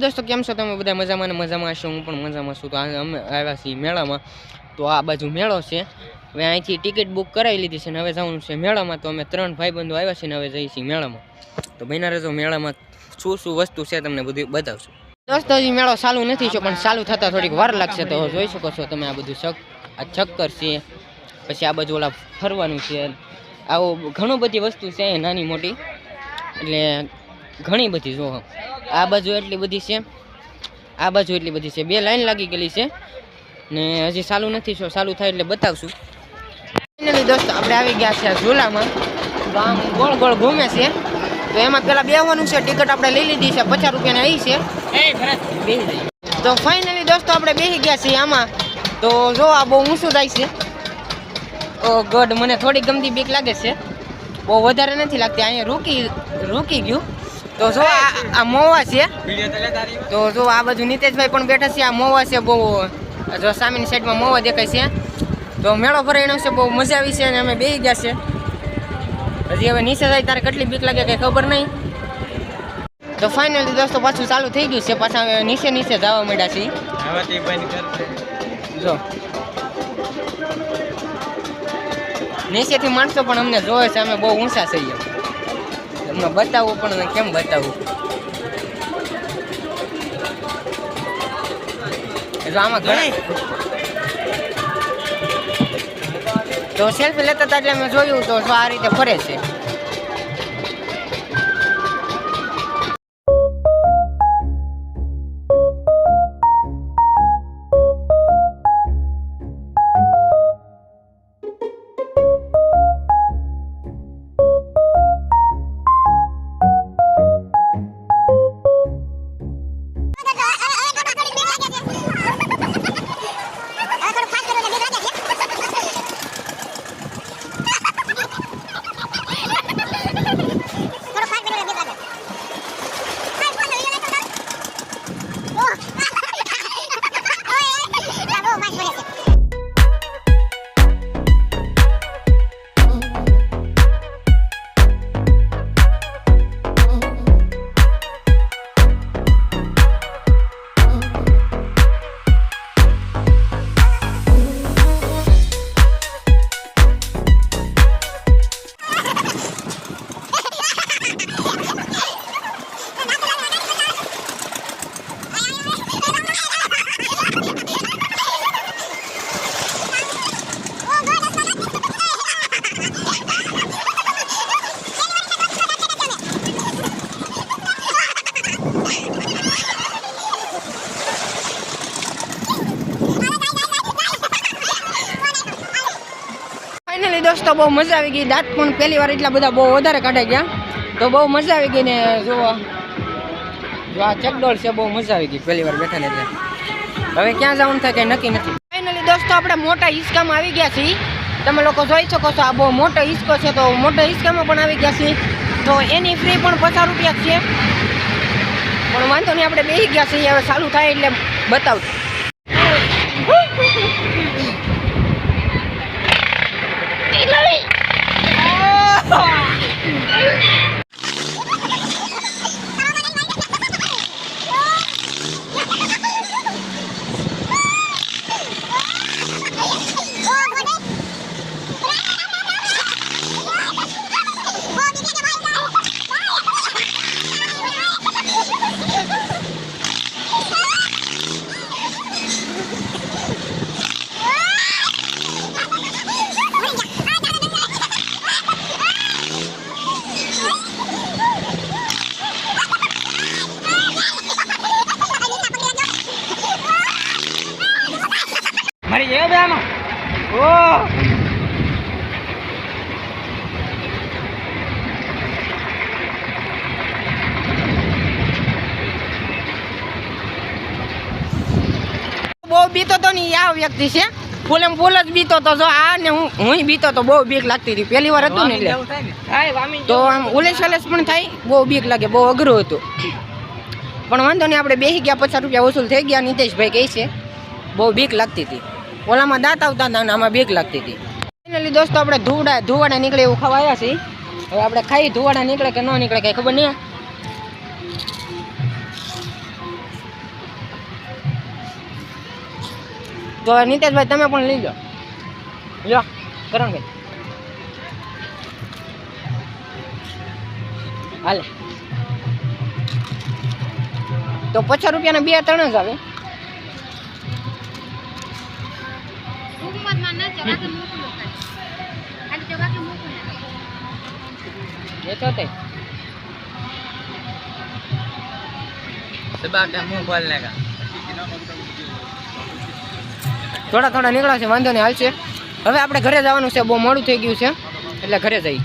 दोस्तों केम छो तमे बधा मजामां ने मजामां हशो हूँ पण मजामां छुं। तो અમે આવ્યા છીએ મેળામાં। તો આ બાજુ મેળો છે। હવે અહીંથી ટિકિટ બુક કરાવી લીધી છે ને હવે જવાનું છે મેળામાં। તો અમે 3 ભાઈબંધો આવ્યા છીએ ને હવે જઈએ છીએ મેળામાં। તો બન્યા રહેજો, મેળામાં શું શું વસ્તુ છે તમને બધું બતાવશું। દોસ્તો હજી મેળો ચાલુ નથી થયો પણ ચાલુ થતા થોડીક વાર લાગશે। તો જોઈ શકો છો તમે આ બધું આ ચક્કર છે, પછી આ બાજુ ઓલા ફરવાનું છે, આવું ઘણું બધી વસ્તુ છે નાની મોટી, એટલે ઘણી બધી જો આ બાજુ એટલી બધી છે, આ બાજુ એટલી બધી છે। 2 લાઈન લાગી ગયેલી છે ને હજી ચાલુ નથી થયો, ચાલુ થાય એટલે બતાવશું। ફાઇનલી દોસ્તો આપણે આવી ગયા છે ઝૂલામાં। તો આમ ગોળ ગોળ ઘૂમે છે। તો એમાં પેલા બેહવાનું છે, ટિકિટ આપણે લઈ લીધી છે, 50 રૂપિયાની આવી છે। તો ફાઇનલી દોસ્તો આપણે બેસી ગયા છીએ આમાં। તો જો આ બહુ ઊંચું જાય છે। ઓ ગોડ, મને થોડી ગમતી બીક લાગે છે, બહુ વધારે નથી લાગતી। અહીંયા રૂકી ગયું। તો જો આ મોવા છે। તો જો આ બાજુ નીતેશભાઈ પણ બેઠા છે। આ મોવા છે બહુ, જો સામેની સાઈડમાં મોવા દેખાય છે। તો મેળો ભરાયનો છે, બહુ મજા આવી છે અને અમે બેસી ગયા છે। હજી હવે નીચે જાય ત્યારે કેટલી બીક લાગે કંઈ ખબર નહીં। તો ફાઇનલી દોસ્તો પાછું ચાલુ થઈ ગયું છે, પાછા હવે નીચે જવા માંડ્યા છીએ। જો નીચેથી માણસો પણ અમને જોવે છે, અમે બહુ ઊંચા છીએ। તમને બતાવવું પણ કેમ બતાવવું, જો આમાં ઘણા તો સેલ્ફી લેતા હતા એટલે મેં જોયું તો જો આ રીતે ફરે છે। दोस्तों बहुत मजा आई गई। दांत पण पहली बार એટલા બધા બહુ વધારે કાઢાઈ ગયા। તો બહુ મજા આવી ગઈ ને જો આ ચકડોળ છે, બહુ મજા આવી ગઈ પહેલી વાર બેઠા ને એટલે। હવે ક્યાં જવાનું થાય કઈ નક્કી નથી। ફાઇનલી દોસ્તો આપણે મોટા હિસકામાં આવી ગયા છીએ। તમે લોકો જોઈ શકો છો આ બહુ મોટો હિસકો છે। તો મોટા હિસકામાં પણ આવી ગયા છીએ। તો એની ફ્રી પણ 50 રૂપિયા છે, પણ વાંધો નહીં આપણે બેસી ગયા છીએ। હવે ચાલુ થાય એટલે બતાવું। મરી જાય બે આમાં। ઓ બહુ બીતો તો નહીં આ વ્યક્તિ છે, ફૂલ એમ ફૂલ જ બીતો તો। જો આ ને હું બીતો તો બહુ બીક લાગતી હતી, પહેલી વાર હતું ને એટલે તો આમ ઉલેસ પણ થાય, બહુ બીક લાગે, બહુ અઘરું હતું। પણ વાંધો નહીં આપણે બેસી ગયા, 50 રૂપિયા વસૂલ થઈ ગયા। નીતેશભાઈ કહે છે બહુ બીક લાગતી હતી, ઓલામાં દાંત આવતા હતા ને આમાં બીક લાગતી હતી। ફાઇનલી દોસ્તો આપણે ધુવાડા નીકળે એવું ખાવા આવ્યા છીએ। હવે આપણે ખાઈ ધુવાડા નીકળે કે ન નીકળે કઈ ખબર નહીં. તો હવે નીતેશભાઈ તમે પણ લઈ લો. લો કરણભાઈ હાલે. તો 50 રૂપિયાના 2 3 જ આવે. ये तो होते થોડા થોડા નીકળ્યા છે, વાંધો નહીં, હાલશે. હવે આપણે ઘરે જવાનું છે, બહુ મોડું થઈ ગયું છે એટલે ઘરે જઈએ.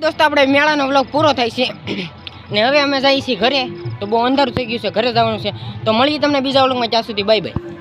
દોસ્તો આપણે મેળાનો વ્લોગ પૂરો થાય છે ને હવે અમે જઈએ છીએ ઘરે. તો બહુ અંધારું થઈ ગયું છે, ઘરે જવાનું છે. તો મળીએ તમને બીજા વ્લોગમાં, ત્યાં સુધી બાય બાય.